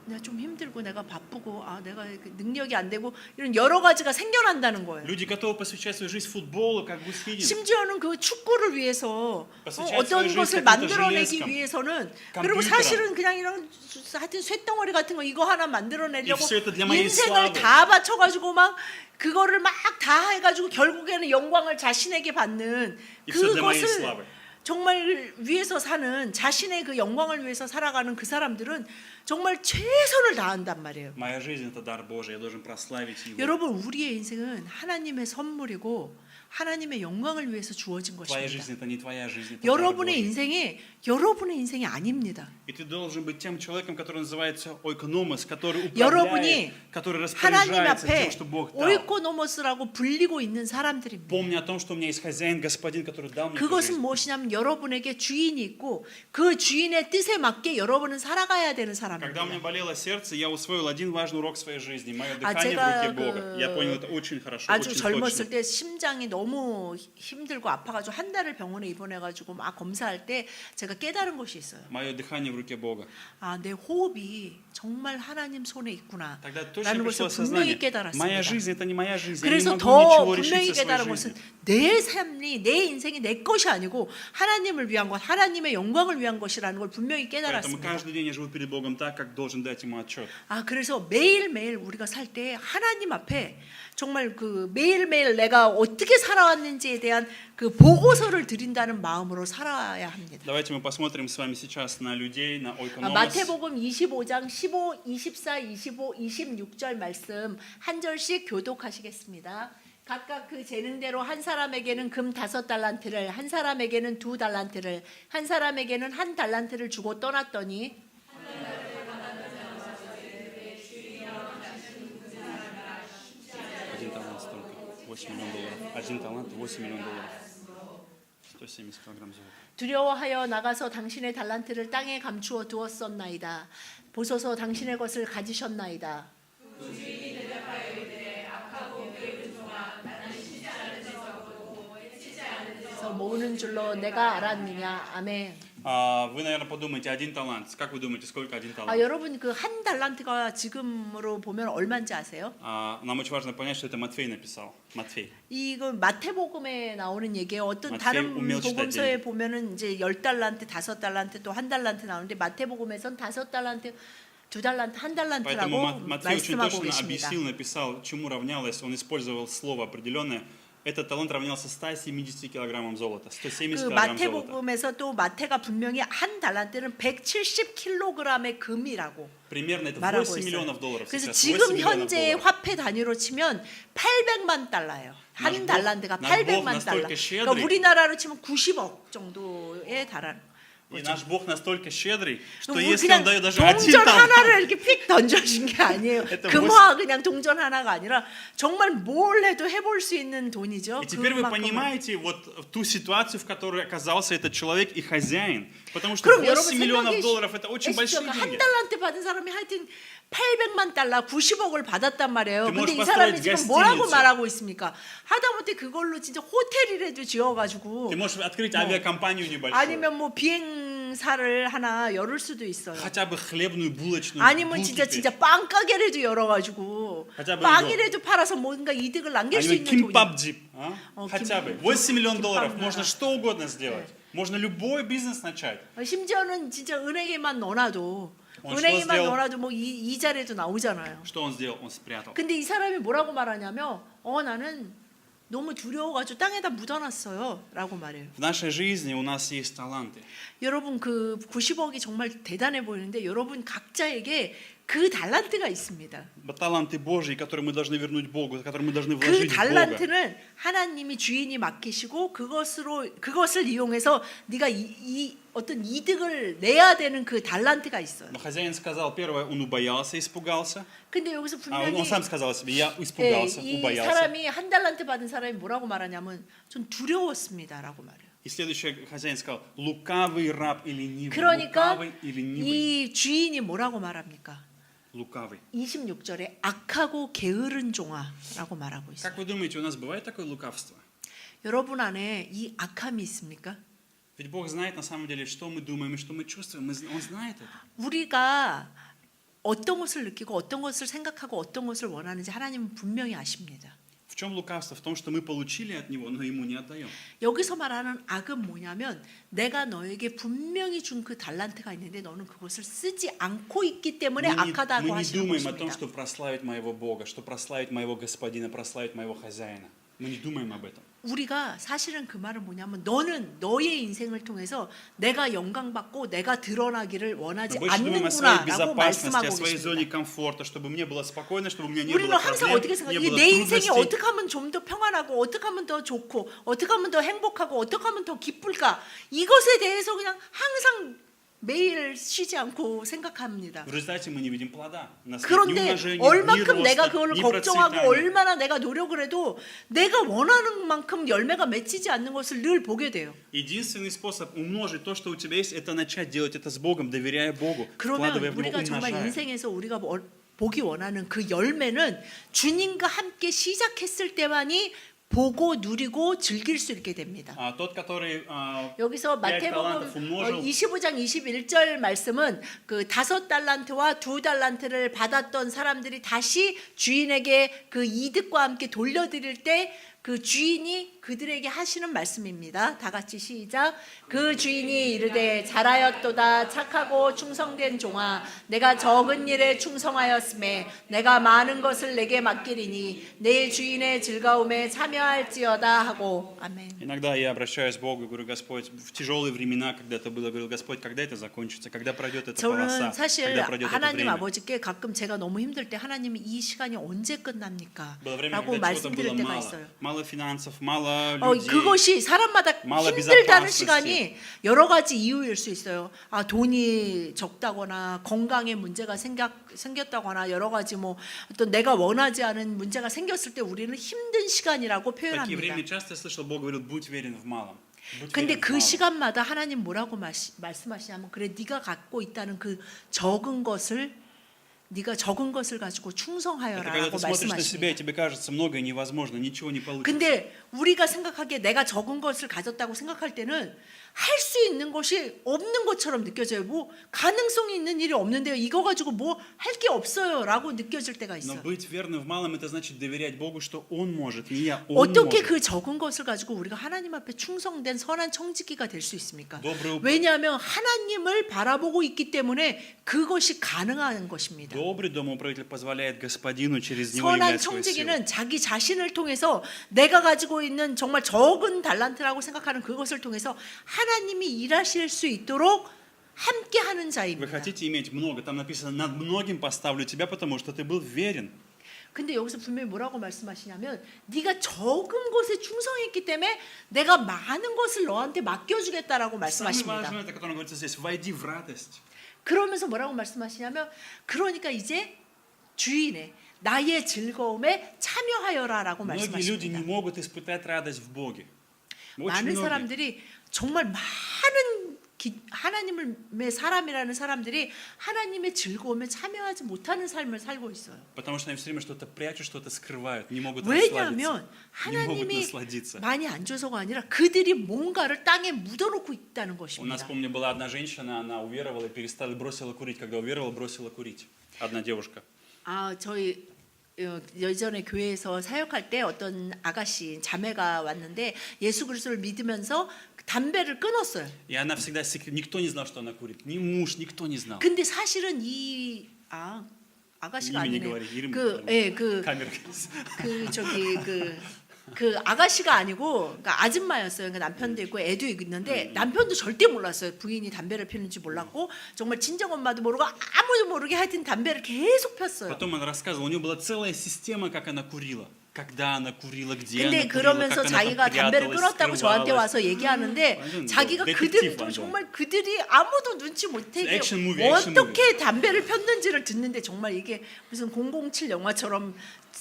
내가 좀 힘들고 내가 바쁘고 내가 능력이 안 되고 이런 여러 가지가 생겨난다는 거예요. Люди готовы посвящать свою жизнь футболу, как Гусхидин. 심지어는 그 축구를 위해서 посвящать 어떤 свою 것을 жизнь каким-то 만들어내기 железкам, 위해서는 컴퓨터ам. 그리고 사실은 그냥 이런 하여튼 쇳덩어리 같은 거 이거 하나 만들어내려고 И всё это для моей 인생을 славы. 다 바쳐가지고 막 그거를 막 다 해가지고 결국에는 영광을 자신에게 받는 И всё для моей 그것을 славы. 정말 위해서 사는 자신의 그 영광을 위해서 살아가는 그 사람들은 정말 최선을 다한단 말이에요. Моя жизнь – это дар Божий, я должен прославить Его. 여러분 우리의 인생은 하나님의 선물이고 하나님의 영광을 위해서 주어진 Твоя 것입니다. жизнь – это не твоя жизнь, это дар 여러분의 Божий. 인생이 여러분의 인생이 아닙니다. И ты должен быть тем человеком, который называется ойкономос, который 여러분이 управляет, который 하나님 распоряжается тем, 앞에 что Бог дал. 오이코노모스라고 불리고 있는 사람들입니다. Помни о том, что у меня есть хозяин, господин, который дал мне эту 그것은 жизнь. 무엇이냐면 여러분에게 주인이 있고 그 주인의 뜻에 맞게 여러분은 살아가야 되는 Когда у меня 사람입니다. болело сердце, я усвоил один важный урок в своей жизни. Мое дыхание в 제가 руке Бога. Я понял это очень хорошо, 아주 очень 젊었을 точно. 때 심장이 너무 힘들고 아파가지고 한 달을 병원에 입원해가지고 막 검사할 때 제가 깨달은 것이 있어요. Мое дыхание в руке Бога. 내 호흡이 정말 하나님 손에 있구나 Тогда точно 라는 пришло 것을 분명히 осознание. 깨달았습니다. Моя жизнь – это не моя жизнь. Я не 그래서 могу 더 ничего 분명히 решить со своей 깨달은 жизнью. 것은 내 삶이 내 인생이 내 것이 아니고 하나님을 위한 것, 하나님의 영광을 위한 것이라는 걸 분명히 Поэтому 깨달았습니다. каждый день я живу перед Богом так, как должен дать Ему отчет. 그래서 매일매일 우리가 살 때 하나님 앞에 정말 그 매일매일 내가 어떻게 살아왔는지에 대한 그 보고서를 드린다는 마음으로 살아야 합니다. Давайте мы посмотрим с вами сейчас на людей, на ойкономос. 마태복음 25장 15, 24, 25, 26절 말씀 한 절씩 교독하시겠습니다. 각각 그 재능대로 한 사람에게는 금 5달란트를, 한 사람에게는 2달란트를, 한 사람에게는 1달란트를 주고 떠났더니 Один талант столько, 8 миллионов долларов. Один талант, 8 миллионов долларов. 170 килограмм золота. 두려워하여 나가서 당신의 달란트를 땅에 감추어 두었었나이다. 보소서 당신의 것을 가지셨나이다. 그래서 모으는 줄로 내가 알았느냐. 아멘. Вы, наверное, подумаете, один талант. Как вы думаете, сколько один талант? 여러분 그 한 달란트가 지금으로 보면 얼마인지 아세요? Нам очень важно понять, что это Матфей написал. Матфей. 이거 마태복음에 나오는 얘기예요. 어떤 마태복음 다른 우며 복음서에 보면은 이제 10달란트, 5달란트 또 1달란트 나오는데 마태복음에선 5달란트, 2달란트, 1달란트라고 Поэтому Матфей очень 말씀하고 точно 계십니다. объяснил, написал, чему равнялось. Он использовал слово определенное. Этот талант равнялся 170 килограммам золота. 170 그 килограмм золота. 마태복음에서 또 마태가 분명히 한 달란트는 170kg의 금이라고 Примерно это 말하고 8 있어요. миллионов долларов 그래서 сейчас. 지금 8 миллионов 현재 долларов. 화폐 단위로 치면 800만 달러예요. 한 наш 달란트가 Бог 800만 달러. настолько щедрый. 그러니까 우리나라로 치면 90억 정도에 달하는. И наш Бог настолько щедрый, что 뭐 если Он 그냥 дает даже один 동전 талант, 하나를 이렇게 픽 던져준 게 아니에요. Это 금화 그냥 동전 하나가 아니라 정말 뭘 해도 해볼 수 있는 돈이죠. и теперь вы 그만큼은. понимаете вот ту ситуацию, в которой оказался этот человек и хозяин. Потому что 그럼 8 여러분 миллионов долларов это очень 생각하십시오. большие 한 деньги. 달란트 받은 사람이 하여튼 800만 달러, 90억을 받았단 말이에요. 그 근데 이 можешь 사람이 построить 지금 뭐라고 гостиницу. 말하고 있습니까? 하다못해 그걸로 진짜 호텔이라도 지어가지고 Ты можешь открыть авиакомпанию небольшую. 아니면 뭐 비행사를 하나 열을 수도 있어요. хотя бы хлебную булочную. 아니면 булки 진짜 печь. 진짜 빵 가게라도 열어가지고 хотя бы 빵이라도 팔아서 뭔가 이득을 남길 수 아니면 있는 돈이. 김밥집. 어, хотя бы. 김- 8 миллионов долларов. 김밥 можно 나라. что угодно сделать. можно любой бизнес начать. 심지어는 진짜 은행에만 넣어놔도 어, 은행에만 что сделал? 넣어놔도 뭐 이자라도 나오잖아요. Что он сделал? Он спрятал. 근데 이 사람이 뭐라고 말하냐면 나는 너무 두려워가지고 땅에다 묻어놨어요라고 말해요. В нашей жизни у нас есть таланты. 여러분 그 90억이 정말 대단해 보이는데 여러분 각자에게 그 달란트가 있습니다. Таланты Божьи, которые мы должны вернуть Богу, которые мы должны 그 вложить в Бога. 달란트는 하나님이 주인이 맡기시고 그것을 이용해서 네가 어떤 이득을 내야 되는 그 달란트가 있어요. Но хозяин сказал, первое, он убоялся, испугался. 근데 여기서 Он 분명히 сам сказал себе, я 예, испугался, 이 убоялся. 사람이 한 달란트 받은 사람이 뭐라고 말하냐면 전 두려웠습니다라고 말해요. И следующий хозяин сказал, лукавый раб и ленивый. 그러니까 Лукавый и ленивый. 이 주인이 뭐라고 말합니까? Лукавый. 26절에 악하고 게으른 종아라고 말하고 있어요. Как вы думаете, у нас бывает такое лукавство? 여러분 안에 이 악함이 있습니까? Ведь Бог знает на самом деле, что мы думаем и что мы чувствуем. Он знает это. 우리가 어떤 것을 느끼고 어떤 것을 생각하고 어떤 것을 원하는지 하나님은 분명히 아십니다. В чем лукавство? В том, что мы получили от Него, но Ему не отдаем. 여기서 말하는 악은 뭐냐면 내가 너에게 분명히 준 그 달란트가 있는데 너는 그것을 쓰지 않고 있기 때문에 악하다고 мы не 하시는 думаем о том, 것입니다. что прославить моего Бога, что прославить моего Господина, прославить моего хозяина. Мы не думаем об этом. 우리가 사실은 그 말은 뭐냐면 너는 너의 인생을 통해서 내가 영광받고 내가 드러나기를 원하지 Мы больше думаем о своей 않는구나라고 безопасности, о 말씀하고 своей зоне 계십니다. комфорта, чтобы мне было спокойно, чтобы у меня не 우리는 было 항상 проблем, 어떻게 не 생각해? было 내 인생이 трудностей. 어떻게 하면 좀 더 평안하고 어떻게 하면 더 좋고 어떻게 하면 더 행복하고 어떻게 하면 더 기쁠까? 이것에 대해서 그냥 항상 매일 쉬지 않고 생각합니다. В результате мы не видим плода. У нас нет ни 그런데 умножения, ни 얼만큼 내가 роста, 그걸 ни 걱정하고 процветания. 얼마나 내가 노력을 해도 내가 원하는 만큼 열매가 맺히지 않는 것을 늘 보게 돼요. Единственный способ умножить то, что у тебя есть, это начать делать это с Богом, доверяя Богу, вкладывая 그러면 в Него, 우리가 정말 умножая. 인생에서 우리가 보기 원하는 그 열매는 주님과 함께 시작했을 때만이 보고 누리고 즐길 수 있게 됩니다. Тот, который 여기서 5 талантов 마태복음 умножил, 25장 21절 말씀은 그 5달란트와 2달란트를 받았던 사람들이 다시 주인에게 그 이득과 함께 돌려드릴 때 그 주인이 그들에게 하시는 말씀입니다. 다 같이 시작. 그 주인이 이르되 잘하였도다 착하고 충성된 종아 내가 적은 일에 충성하였음에 내가 많은 것을 내게 맡기리니 내 주인의 즐거움에 참여할지어다 하고 아멘. Иногда я обращаюсь к Богу и говорю, Господь, в тяжелые времена, когда это было, говорил, Господь, когда это закончится, когда пройдет эта полоса, 저는 사실 когда пройдет это 하나님 время. 아버지께 가끔 제가 너무 힘들 때 하나님이 이 시간이 언제 끝납니까? Было время, 라고 когда чего-то 말씀드릴 было 때가 мало. 있어요. Мало финансов, мало людей. 그것이 사람마다 말로 힘들다는 безопасности. 시간이 여러 가지 이유일 수 있어요. 돈이 적다거나 건강에 문제가 생겼다거나 여러 가지 뭐 어떤 내가 원하지 않은 문제가 생겼을 때 우리는 힘든 시간이라고 В такие 표현합니다. времена часто я слышал, Бог говорил, будь верен в малом. Будь 근데 верен в 그 малом. 시간마다 하나님 뭐라고 말씀하시냐면 그래 네가 갖고 있다는 그 적은 것을 네가 적은 것을 가지고 Это когда 충성하여라라고 ты смотришь на себя, 말씀하십니다. и тебе кажется, многое невозможно, ничего не получится. 근데 우리가 생각하기에 내가 적은 것을 가졌다고 생각할 때는 할 수 있는 것이 없는 것처럼 느껴져요. 뭐 가능성이 있는 일이 없는데요. 이거 가지고 뭐 할 게 없어요라고 느껴질 때가 Но 있어요. быть верным в малом, это значит доверять Богу, что Он может, не я, Он 어떻게 может. 그 적은 것을 가지고 우리가 하나님 앞에 충성된 선한 청지기가 될 수 있습니까? Добрый, 왜냐하면 하나님을 바라보고 있기 때문에 그것이 가능한 것입니다. добрый домоуправитель позволяет Господину через него 선한 являть свою силу. 청지기는 자기 자신을 통해서 내가 가지고 있는 정말 적은 달란트라고 생각하는 그것을 통해서 하나님이 일하실 수 있도록 함께하는 Вы 자입니다. хотите иметь много, там написано, над многим поставлю тебя, потому что ты был верен. 근데 여기서 분명히 뭐라고 말씀하시냐면 네가 적은 것에 충성했기 때문에 내가 많은 것을 너한테 맡겨주겠다라고 Самое 말씀하십니다. важное, это, которое говорится здесь, войди в радость. 그러면서 뭐라고 말씀하시냐면 그러니까 이제 주인의 나의 즐거움에 참여하여라라고 Многие люди не 말씀하십니다. могут испытать радость в Боге. Очень 많은 многие. 사람들이 정말 많은 하나님의 사람이라는 사람들이 하나님의 즐거움에 참여하지 못하는 삶을 살고 있어요. Потому что они все время что-то прячут, что-то скрывают, не могут расслабиться. 왜냐하면 Не могут 하나님이 насладиться. 많이 안 줘서가 아니라 그들이 뭔가를 땅에 묻어놓고 있다는 У нас, 것입니다. помню, была одна женщина, она уверовала и перестала, бросила курить. Когда уверовала, бросила курить. Одна девушка. 아 저희 예전에 교회에서 사역할 때 어떤 아가씨 자매가 왔는데 예수 그리스도를 믿으면서 담배를 끊었어요. И она всегда секрет. Никто не знал, что она курит. Ни муж, никто не знал. 근데 사실은 이 아가씨가 이름이 아니네. говори, 이름 그 저기 그 아가씨가 아니고 그러니까 아줌마였어요. 그러니까 남편도 있고 애도 있는데 남편도 절대 몰랐어요. 부인이 담배를 피는지 몰랐고 정말 친정 엄마도 모르고 아무도 모르게 하여튼 담배를 계속 폈어요. Потом она рассказывала, у нее была целая система, как она курила. Когда она курила, где 근데 она курила, 그러면서 как она 자기가 там 담배를 пряталась, 끊었다고 저한테 скрывалась. 와서 얘기하는데 완전 자기가 데텍티브 그들도 완전. 정말 그들이 아무도 눈치 못하게 액션 무비, 어떻게 담배를 폈는지를 듣는데 정말 이게 무슨 007 영화처럼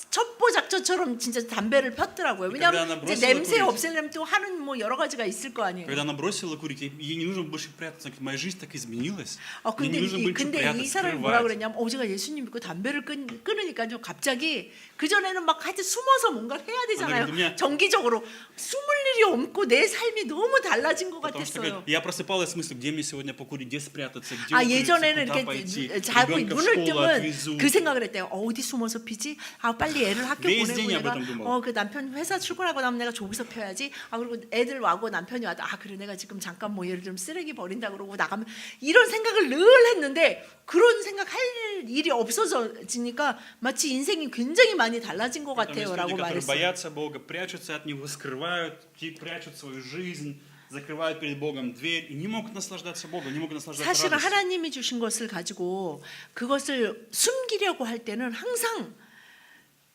첩보 작전처럼 진짜 담배를 폈더라고요. 왜냐하면 когда она 이제 бросила 냄새 курить. 없애려면 또 하는 뭐 여러 가지가 있을 거 아니에요. Когда она бросила курить, ей не нужно больше прятаться. Она говорит, моя жизнь так изменилась. Мне 근데 не нужно больше 근데 이 прятаться, 사람이 뭐라 скрывать. 그랬냐면 제가 예수님 믿고 담배를 끊으니까 좀 갑자기 그 전에는 막 하여튼 숨어서 뭔가 해야 되잖아요. 그냥- 정기적으로 숨을 일이 없고 내 삶이 너무 달라진 것 Потому что 같았어요. я просыпалась с мыслью, где мне сегодня покурить, где спрятаться, где 예전에는 укрыться, куда 이렇게 пойти. 자고 Ребенка в 눈을 школу 뜨면 отвезу. 그 생각을 했대요. 어디 숨어서 피지? 빨리 애를 학교 매일 보내고 день об 내가 этом думала. 그 남편 회사 출근하고 나면 내가 저기서 펴야지. 그리고 애들 와고 남편이 와도 그래 내가 지금 잠깐 뭐 예를 들면 쓰레기 버린다 그러고 나가면 이런 생각을 늘 했는데 그런 생각할 일이 없어지니까 마치 인생이 굉장히 많이 달라진 것 Там есть люди, 같아요라고 которые 말했어요. боятся Бога, прячутся от Него, скрывают, прячут свою жизнь, закрывают перед Богом дверь и не могут наслаждаться Богом, не могут наслаждаться 사실은 радостью. 하나님이 주신 것을 가지고 그것을 숨기려고 할 때는 항상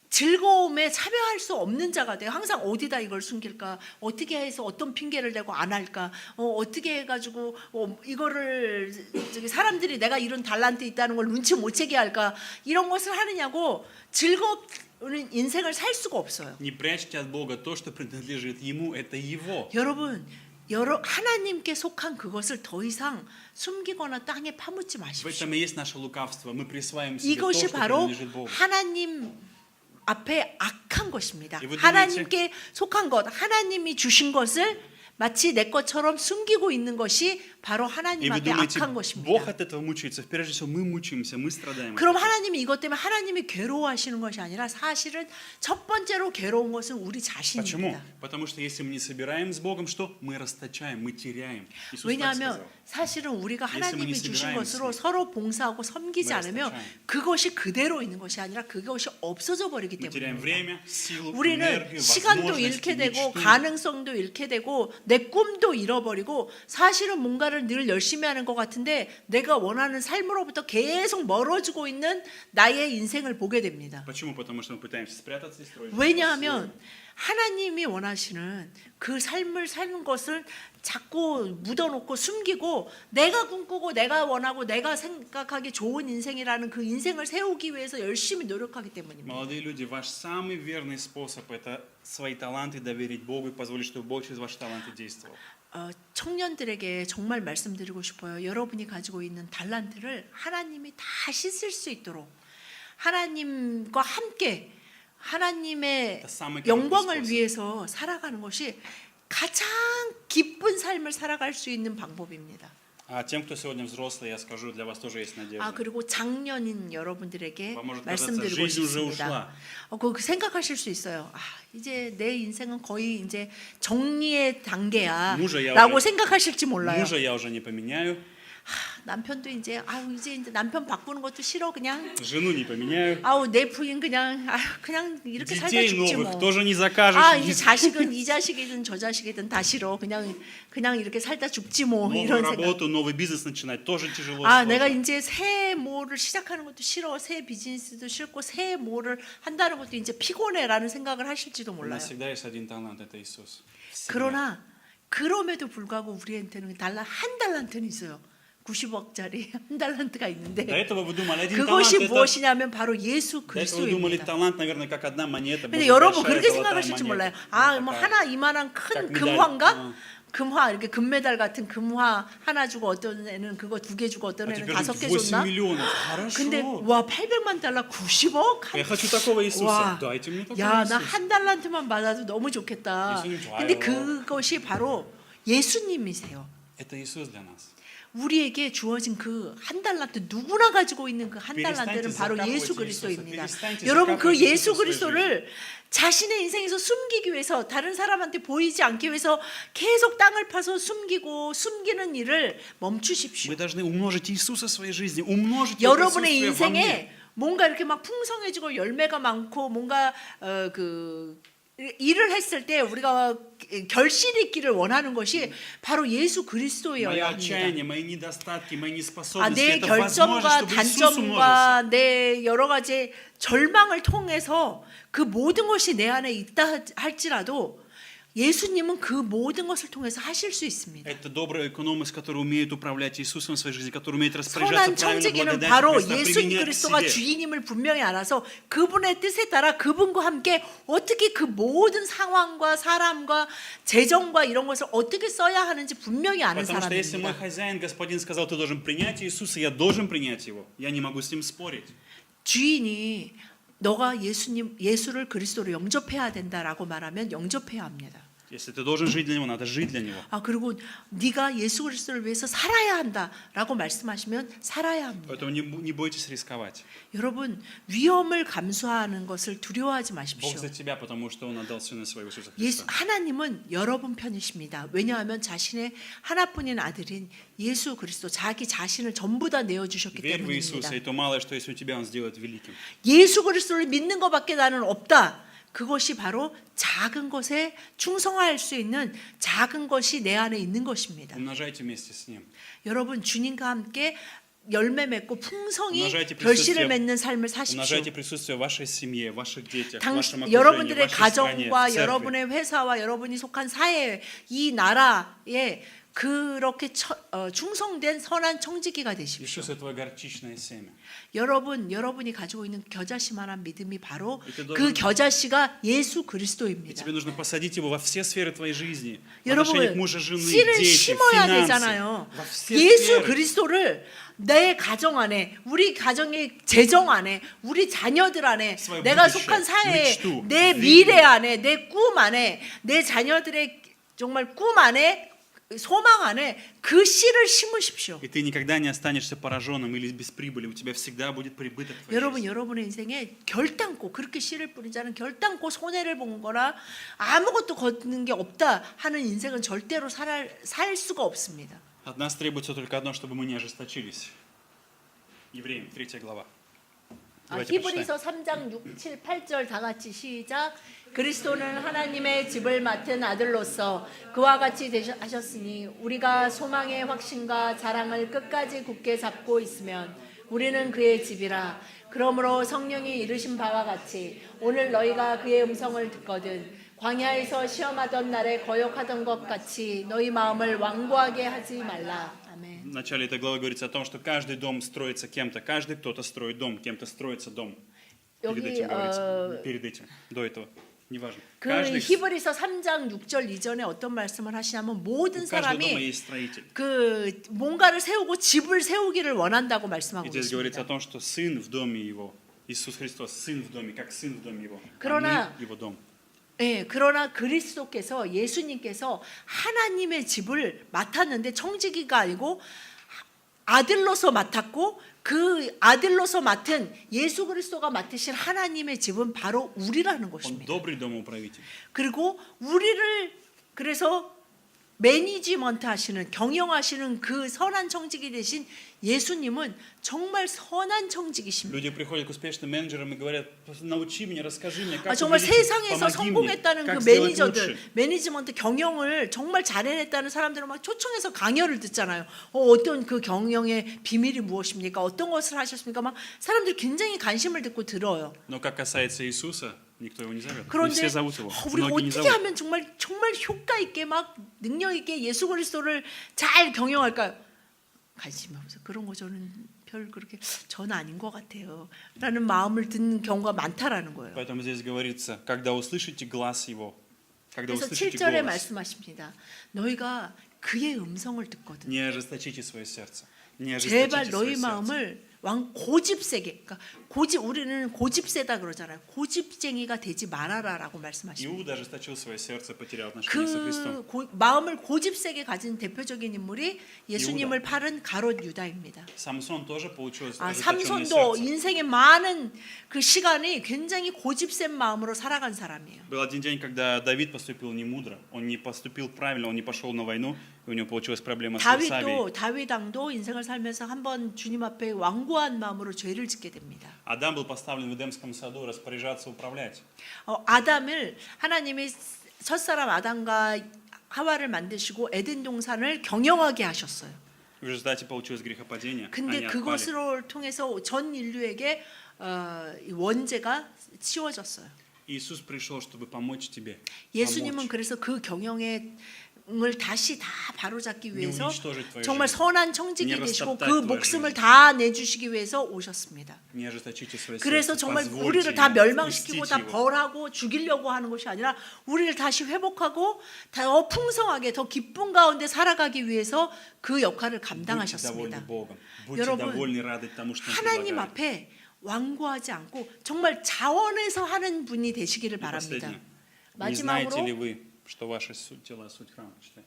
즐거움에 참여할 수 없는 자가 돼요. 항상 어디다 이걸 숨길까? 어떻게 해서 어떤 핑계를 대고 안 할까? 어떻게 해가지고 이거를 사람들이 내가 이런 달란트 있다는 걸 눈치 못 채게 할까? 이런 것을 하느냐고 즐거운 인생을 살 수가 없어요. Не прячьте от Бога то, что принадлежит Ему, это Его. 여러분, 하나님께 속한 그것을 더 이상 숨기거나 땅에 파묻지 В 마십시오. этом и есть наше лукавство. Мы присваиваем себе то, 이것이 что 바로 принадлежит Богу. 하나님 앞에 악한 것입니다. И вы думаете- 하나님께 속한 것, 하나님이 주신 것을 마치 내 것처럼 숨기고 있는 것이 바로 И 하나님 вы 앞에 думаете, 악한 Бог 것입니다. от этого мучается. Прежде всего, мы мучаемся, мы страдаем. 그럼 하나님이 이것 때문에 하나님이 괴로워하시는 것이 아니라 사실은 첫 번째로 괴로운 것은 우리 Почему? 자신입니다. Потому что если мы не собираем с Богом, что? Мы расточаем, мы теряем. Иисус так 왜냐하면 сказал. 사실은 우리가 하나님이 예수님이 주신 собираемся. 것으로 서로 봉사하고 섬기지 Мы 않으면 расточаем. 그것이 그대로 있는 것이 아니라 그것이 없어져 버리기 Мы теряем 때문입니다. время, силу, 우리는 энергию, 시간도 возможности, 잃게 되고 мечту. 가능성도 잃게 되고 내 꿈도 잃어버리고 사실은 뭔가를 늘 열심히 하는 것 같은데 내가 원하는 삶으로부터 계속 멀어지고 있는 나의 인생을 보게 됩니다. Почему? Потому что мы пытаемся спрятаться и строить. 왜냐하면 하나님이 원하시는 그 삶을 사는 것을 자꾸 묻어놓고 숨기고 내가 꿈꾸고 내가 원하고 내가 생각하기 좋은 인생이라는 그 인생을 세우기 위해서 열심히 노력하기 때문입니다. Молодые люди, ваш самый верный способ – это свои таланты доверить Богу и позволить, чтобы Бог через ваши таланты действовал. 청년들에게 정말 말씀드리고 싶어요. 여러분이 가지고 있는 달란트를 하나님이 다시 쓸 수 있도록 하나님과 함께 하나님의 영광을 위해서 살아가는 것이 가장 기쁜 삶을 살아갈 수 있는 방법입니다. А тем, кто сегодня взрослый, я скажу, для вас тоже есть надежда. 그리고 장년인 여러분들에게 Вам может казаться, 말씀드리고 жизнь уже 싶습니다. ушла. 그 생각하실 수 있어요. 이제 내 인생은 거의 이제 정리의 단계야 무저야, 라고 уже. 생각하실지 몰라요. Мужа я уже не поменяю, 남편도 이제 이제 남편 바꾸는 것도 싫어 그냥. жену не поменяю, 내 부인 그냥 그냥 이렇게 살다 детей 죽지 новых 뭐. тоже не закажешь. 이제 자식은 이 자식이든 저 자식이든 다 싫어. 그냥 이렇게 살다 죽지 뭐 Новую 이런 생각. работу, новый бизнес начинать тоже тяжело. 내가 сложно. 이제 새 뭐를 시작하는 것도 싫어. 새 비즈니스도 싫고 새 뭐를 한다는 것도 이제 피곤해라는 생각을 하실지도 У 몰라요. нас всегда есть один талант, это Иисус. Всегда. 그러나 그럼에도 불구하고 우리한테는 한 달란트는 있어요. 90억짜리 한 달란트가 До 있는데 этого вы думали, один талант 그것이 это... 무엇이냐면 바로 예수 До этого вы думали, 그리스도입니다. талант, наверное, как одна монета. 근데 может, 여러분 большая 그렇게 золотая 생각하실지 монета. 몰라요. Вот 뭐 такая. 하나 이만한 큰 딱 메달. 금화인가? 금화 이렇게 금메달 같은 금화 하나 주고 어떤 애는 그거 2개 주고 어떤 А 애는 теперь 5개 8 줬나? миллионов. Хорошо. 근데 와 800만 달러 90억? Я хочу такого Иисуса. 와, Дайте мне такого 야, 나 Иисуса. 한 달란트만 받아도 너무 좋겠다. 예수님 좋아요. 근데 그것이 바로 예수님이세요. Это Иисус для нас. 우리에게 주어진 그 한 달란트 누구나 가지고 있는 그 한 Перестаньте 달란트는 바로 закапывать 예수 Иисуса. 그리스도입니다. Перестаньте 여러분 그 закапывать 예수 Иисуса в своей 그리스도를 자신의 인생에서 숨기기 위해서 다른 사람한테 보이지 않기 위해서 계속 땅을 파서 숨기는 일을 멈추십시오. Мы должны умножить Иисуса в своей жизни, умножить Его 여러분의 присутствие во мне. 인생에 뭔가 이렇게 막 풍성해지고 열매가 많고 뭔가 일을 했을 때 우리가 결실 있기를 원하는 것이 바로 예수 Мое 그리스도여야 합니다. отчаяние, мои недостатки, мои неспособности, 내 это возможность, 결점과 чтобы Иисус умножился. 단점과 내 여러 가지 절망을 통해서 그 모든 것이 내 안에 있다 할지라도 예수님은 그 모든 것을 통해서 하실 수 있습니다. Это добрые экономисты, которые умеют управлять Иисусом в своей жизни, которые умеют 선한 распоряжаться правильно 청지기는 благодатью 바로 Христа, 예수 применять к 그리스도가 себе. 주인임을 분명히 알아서 그분의 뜻에 따라 그분과 함께 어떻게 그 모든 상황과 사람과 재정과 이런 것을 어떻게 써야 하는지 분명히 아는 Потому что если мой 사람입니다. хозяин, господин сказал, ты должен принять Иисуса, я должен принять Его. Я не могу с ним спорить. 주인이 너가 예수를 그리스도로 영접해야 된다라고 말하면 영접해야 합니다. Если ты должен жить для Него, надо жить для Него. 그리고 네가 예수 그리스도를 위해서 살아야 한다라고 말씀하시면 살아야 합니다. Поэтому не бойтесь рисковать. 여러분 위험을 감수하는 것을 두려워하지 Бог 마십시오. за тебя, потому что Он отдал Сына Своего Иисуса 예수 Христа. 하나님은 여러분 편이십니다. 왜냐하면 자신의 하나뿐인 아들인 예수 그리스도 자기 자신을 전부 다 내어 주셨기 Верь в 때문입니다. Иисуса, и то малое, что есть у тебя, Он сделает великим. 예수 그리스도를 믿는 것밖에 나는 없다. 그것이 바로 작은 것에 충성할 수 있는 작은 것이 내 안에 있는 것입니다. Умножайте вместе с Ним. 여러분 주님과 함께 열매 맺고 풍성히 умножайте 결실을 присутствие- 맺는 삶을 사십시오. Умножайте присутствие в вашей семье, в ваших детях, в вашем окружении, в 여러분들의 вашей стране, 가정과 в церкви. 여러분의 회사와 여러분이 속한 사회, 이 나라에 그렇게 충성된 선한 청지기가 되십시오. Иисус – это твое горчичное семя. 여러분이 가지고 있는 겨자씨만한 믿음이 바로 이렇게 그 должен- 겨자씨가 예수 И 그리스도입니다. тебе нужно посадить его во все сферы твоей жизни. В 여러분 отношениях мужа, жены, 씨를 дети, 심어야 финансы. 되잖아요. Во все 예수 сферы. 그리스도를 내 가정 안에, 우리 가정의 재정 안에, 우리 자녀들 안에, своё 내가 будущее, 속한 사회에, мечту, 내 vision. 미래 안에, 내 꿈 안에, 내 자녀들의 정말 꿈 안에, 소망 안에 그 씨를 심으십시오. И ты никогда не останешься пораженным или без прибыли. У тебя всегда будет прибыток в твоей 여러분, жизни. 여러분의 인생에 결단코 그렇게 씨를 뿌린 자는 결단코 손해를 본 거나 아무것도 걷는 게 없다 하는 인생은 절대로 살 수가 없습니다. От нас требуется только одно, чтобы мы не ожесточились. Евреям, 3 глава. Давайте почитаем. 히브리서 3장 6, 7, 8절 다 같이 시작. 그리스도는 하나님의 집을 맡은 아들로서 그와 같이 하셨으니 우리가 소망의 확신과 자랑을 끝까지 굳게 잡고 있으면 우리는 그의 집이라. 그러므로 성령이 이르신 바와 같이 오늘 너희가 그의 음성을 듣거든 광야에서 시험하던 날에 거역하던 것 같이 너희 마음을 완고하게 하지 말라. 아멘. В начале этой главы говорится о том, что каждый дом строится кем-то, каждый кто-то строит дом, кем-то строится дом. Перед 여기 этим говорится, перед этим, до этого. неважно. 그 Каждый, 히브리서 3장 6절 이전에 어떤 말씀을 하시냐면 모든 у каждого дома 사람이 есть строитель. 그 뭔가를 세우고 집을 세우기를 원한다고 И 말씀하고 здесь говорится о 있습니다. том, что сын в доме его, Иисус Христос, сын в доме, как сын в доме его, а 그러나 мы его дом. 예, 그러나 그리스도께서 예수님께서 하나님의 집을 맡았는데 청지기가 아니고 아들로서 맡았고 그 아들로서 맡은 예수 그리스도가 맡으신 하나님의 집은 바로 우리라는 Он 것입니다. добрый домоуправитель. 그리고 우리를 그래서 매니지먼트 하시는 경영하시는 그 선한 청지기 되신 예수님은 정말 선한 청지기십니다. Люди приходят к успешным менеджерам и говорят: научи меня, расскажи мне, как 정말 увеличить, 세상에서 помоги мне, 성공했다는 как 그 сделать 매니저들, лучше. 매니지먼트 경영을 정말 잘해냈다는 사람들은 막 초청해서 강연을 듣잖아요. 어떤 그 경영의 비밀이 무엇입니까? 어떤 것을 하셨습니까? 막 사람들이 굉장히 관심을 듣고 들어요. Но как касается Иисуса, никто его не зовет. Не 그런데 все зовут его. 우리가 Многие не 어떻게 зовут. 하면 정말 효과 있게 막 능력 있게 예수 그리스도를 잘 경영할까요? 관심이 없어. 그런 거 저는 별 그렇게 전 아닌 것 같아요. 라는 마음을 듣는 경우가 많다라는 거예요. Поэтому здесь говорится, когда услышите глаз его, когда 그래서 услышите 7절에 голос, 말씀하십니다. 너희가 그의 음성을 듣거든. не ожесточите свое сердце. Не 제발 ожесточите 너희 свое сердце. 마음을 고집세게, 그러니까 우리는 고집세다 그러잖아요. 고집쟁이가 되지 말아라라고 말씀하십니다. Иуда ожесточил свое сердце, потерял отношение со Христом. 마음을 고집세게 가진 대표적인 인물이 예수님을 팔은 가롯 유다입니다. Самсон тоже получил ожесточенное 삼손도 сердце. 인생의 많은 그 시간이 굉장히 고집센 마음으로 살아간 사람이에요. Был один день, когда Давид поступил не мудро, он не поступил правильно, он не пошел на войну, и у него получилась проблема с Савией. 다윗 왕도 인생을 살면서 한번 주님 앞에 완고한 마음으로 죄를 짓게 됩니다. Адам был поставлен в Эдемском саду распоряжаться, управлять. 아담을 하나님이 첫사람 아담과 하와를 만드시고 에덴 동산을 경영하게 하셨어요. В результате получилось грехопадение. 근데 Они отпали. 그것을 통해서 전 인류에게 이 원죄가 치워졌어요. Иисус пришел, чтобы помочь тебе. 예수님은 помочь. 그래서 그 경영을 다시 다 바로잡기 위해서 уничтожить твою 정말 жизнь. 선한 청지기 Не 되시고 растоптать 그 твою 목숨을 жизнь. 다 내주시기 위해서 오셨습니다. Не ожесточите свое 그래서 сердце. 정말 Позвольте 우리를 다 ему, 멸망시키고 пустите 다 его. 벌하고 죽이려고 하는 것이 아니라 우리를 다시 회복하고 더 풍성하게 더 기쁨 가운데 살아가기 위해서 그 역할을 Будьте 감당하셨습니다. довольны Богом. Будьте 여러분, довольны, рады тому, что Он 하나님 предлагает. 앞에 완고하지 않고 정말 자원해서 하는 분이 되시기를 И 바랍니다. последнее. Не знаете ли 마지막으로 вы, что ваши тела суть храма? Читай.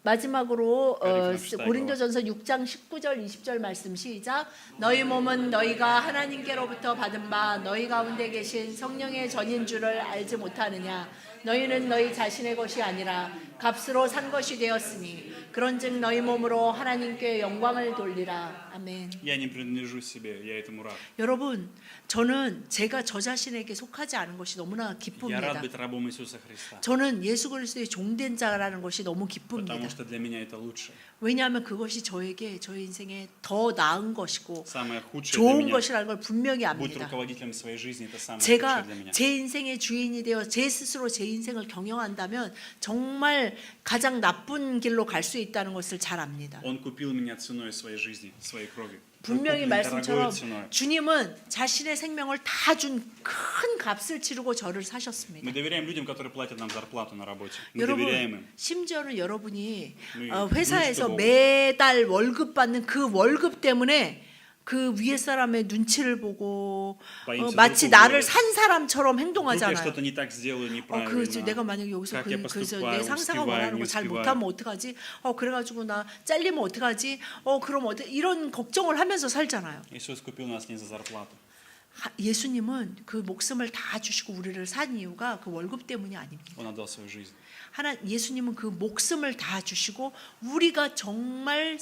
마지막으로 가리키나 고린도전서 6장 19절 20절 말씀 시작. 너희 몸은 너희가 하나님께로부터 받은 바 너희 가운데 계신 성령의 전인 줄을 알지 못하느냐. 너희는 너희 자신의 것이 아니라 값으로 산 것이 되었으니 그런즉 너희 몸으로 하나님께 영광을 돌리라. 아멘. Я не принадлежу себе, я этому раб. 여러분, 저는 제가 저 자신에게 속하지 않은 것이 너무나 Я рад 기쁩니다. быть рабом Иисуса Христа, 저는 예수 그리스도의 종된 자라는 것이 너무 기쁩니다. потому что для меня это лучше. 왜냐하면 그것이 저에게 저의 인생에 더 나은 것이고 Самое худшее для 좋은 меня. 것이라는 걸 분명히 Быть 압니다. руководителем своей жизни – это самое худшее 제가 для меня. 제 인생의 주인이 되어 제 스스로 제 인생을 경영한다면 정말 가장 나쁜 길로 갈 수 있다는 것을 잘 압니다. Он купил меня ценой своей жизни, своей кровью. 분명히 Он купил 말씀처럼 дорогой ценой. 주님은 자신의 생명을 다 준 큰 값을 치르고 저를 Мы 사셨습니다. доверяем людям, которые платят нам зарплату на работе. Мы 여러분, доверяем им. 심지어는 여러분이 네, 회사에서 눈치도 보고. 매달 월급 받는 그 월급 때문에 그 위에 사람의 눈치를 보고 боимся 마치 друг друга 나를 говорить. 산 사람처럼 Вдруг я 행동하잖아요. что-то не так сделаю, неправильно. 그렇지. 내가 만약에 여기서 как я 그래서 поступаю, 내 상사가 успеваю, 원하는 не 거 잘 успеваю. 못하면 어떡하지? 그래가지고 나 잘리면 어떡하지? 그럼 이런 걱정을 하면서 살잖아요. Иисус купил нас не за зарплату. 예수님은 그 목숨을 다 주시고 우리를 산 이유가 그 월급 때문이 아닙니다. Он отдал свою жизнь. 예수님은 그 목숨을 다 주시고 우리가 정말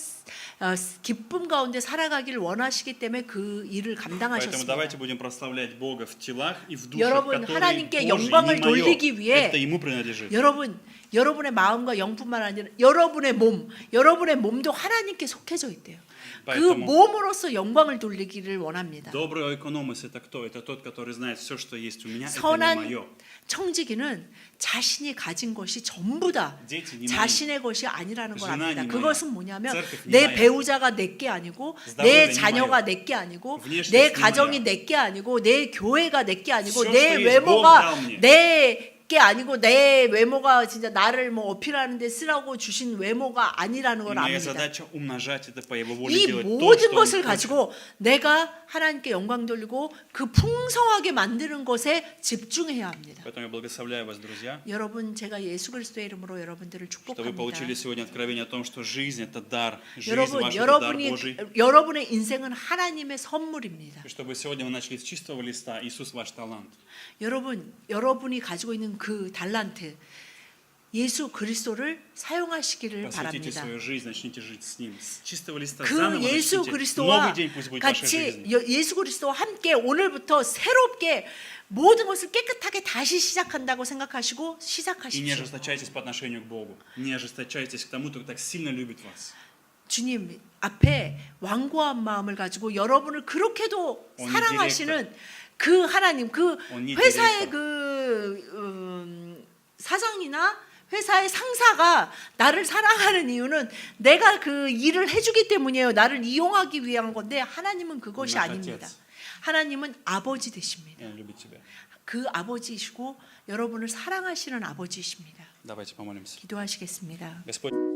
기쁨 가운데 살아가길 원하시기 때문에 그 일을 Поэтому 감당하셨습니다. давайте будем прославлять Бога в телах и в душах, 여러분, которые 하나님께 Божьи, 영광을 не 돌리기 мое. 위해 Это Ему принадлежит. 여러분 여러분의 마음과 영뿐만 아니라 여러분의 몸도 하나님께 속해져 있대요. 그 Поэтому 몸으로서 영광을 돌리기를 원합니다. добрый экономос это кто? Это тот, который знает все, что есть у меня, это не 선한 мое. 청지기는 자신이 가진 것이 전부 다 Дети не мои. 자신의 것이 아니라는 걸 Жена 압니다. не 그것은 моя. 뭐냐면 Церковь не 내 моя. 배우자가 내 게 아니고 Здоровье 내 не 자녀가 моё. 내 게 아니고 Внешность 내 не 가정이 моя. 내 게 아니고 내 교회가 내 게 아니고 Всё, 내 что есть, 외모가 Бог дал мне. 내 게 아니고 내 외모가 진짜 나를 뭐 어필하는데 쓰라고 주신 외모가 아니라는 И 걸 моя 압니다. задача умножать это по его воле, 이 делать то, 모든 что он 것을 хочет. 가지고 내가 하나님께 영광 돌리고 그 풍성하게 만드는 것에 집중해야 합니다. Поэтому я благословляю вас, друзья, 여러분, 제가 예수 그리스도의 이름으로 여러분들을 что вы 축복합니다. получили сегодня откровение о том, что жизнь это дар, жизнь 여러분, ваша это дар 여러분이 Божий. 여러분의 인생은 하나님의 선물입니다. И чтобы сегодня вы начали с чистого листа, Иисус ваш талант. 여러분이 가지고 있는 그 달란트, 예수 그리스도를 사용하시기를 Посвятите 바랍니다. свою жизнь, начните жить с Ним. С чистого листа 그 заново 예수 начните. 그리스도와 Новый день пусть будет в вашей 같이 жизни. 예수 그리스도와 함께 오늘부터 새롭게 모든 것을 깨끗하게 다시 시작한다고 생각하시고 И не 시작하십시오. ожесточайтесь по отношению к Богу. Не ожесточайтесь к тому, кто так сильно любит вас. 주님 앞에 완고한 마음을 가지고 여러분을 그렇게도 언니 사랑하시는 그 하나님, 그 언니 회사의 디렉터. 사장이나 회사의 상사가 나를 사랑하는 이유는 내가 그 일을 해주기 때문이에요. 나를 이용하기 위한 건데 하나님은 그것이 나 아닙니다. отец. 하나님은 아버지 되십니다. И Он любит тебя. 그 아버지이시고 여러분을 사랑하시는 아버지이십니다. Давайте помолимся. 기도하시겠습니다. Господь.